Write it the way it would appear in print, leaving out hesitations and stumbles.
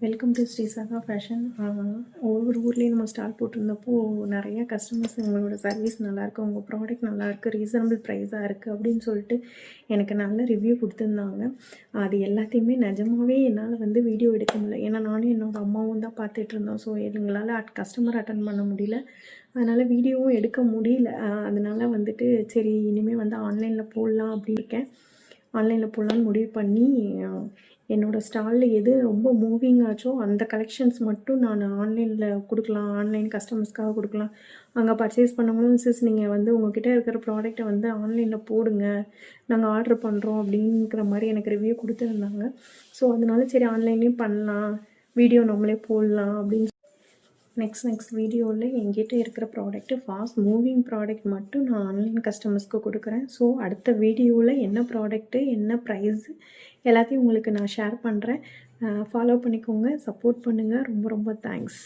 Welcome to Sri சகா fashion. ஒவ்வொரு ஊர்லேயும் நம்ம ஸ்டால் போட்டிருந்தப்போ நிறையா கஸ்டமர்ஸ் உங்களோட சர்வீஸ் நல்லாயிருக்கு, உங்கள் ப்ராடக்ட் நல்லாயிருக்கு, ரீசனபிள் ப்ரைஸாக இருக்குது அப்படின்னு சொல்லிட்டு எனக்கு நல்ல ரிவ்யூ கொடுத்துருந்தாங்க. அது எல்லாத்தையுமே நிஜமாகவே என்னால் வந்து வீடியோ எடுக்க முடியல. ஏன்னா நானும் என்னோடய அம்மாவும் தான் பார்த்துட்டு இருந்தோம். ஸோ எங்களால் கஸ்டமர் அட்டன் பண்ண முடியல, அதனால் வீடியோவும் எடுக்க முடியல. அதனால் வந்துட்டு சரி இனிமேல் வந்து ஆன்லைனில் போடலாம் அப்படி இருக்கேன். ஆன்லைனில் போடலான்னு முடிவு பண்ணி என்னோடய ஸ்டாலில் எது ரொம்ப மூவிங் ஆச்சோ அந்த கலெக்ஷன்ஸ் மட்டும் நான் ஆன்லைனில் கொடுக்கலாம், ஆன்லைன் கஸ்டமர்ஸ்க்காக கொடுக்கலாம். அங்கே பர்ச்சேஸ் பண்ணவங்களும் சிஸ் நீங்கள் வந்து உங்கள்கிட்ட இருக்கிற ப்ராடக்ட்டை வந்து ஆன்லைனில் போடுங்க, நாங்கள் ஆர்டர் பண்ணுறோம் அப்படிங்கிற மாதிரி எனக்கு ரிவ்யூ கொடுத்துருந்தாங்க. ஸோ அதனால சரி ஆன்லைன்லேயும் பண்ணலாம், வீடியோ நம்மளே போடலாம் அப்படின்னு நெக்ஸ்ட் வீடியோவில் என்கிட்ட இருக்கிற ப்ராடக்ட்டு ஃபாஸ்ட் மூவிங் ப்ராடக்ட் மட்டும் நான் ஆன்லைன் கஸ்டமர்ஸ்க்கு கொடுக்குறேன். ஸோ அடுத்த வீடியோவில் என்ன ப்ராடக்ட்டு என்ன ப்ரைஸு எல்லாத்தையும் உங்களுக்கு நான் ஷேர் பண்ணுறேன். ஃபாலோ பண்ணிக்கோங்க, சப்போர்ட் பண்ணுங்கள். ரொம்ப ரொம்ப தேங்க்ஸ்.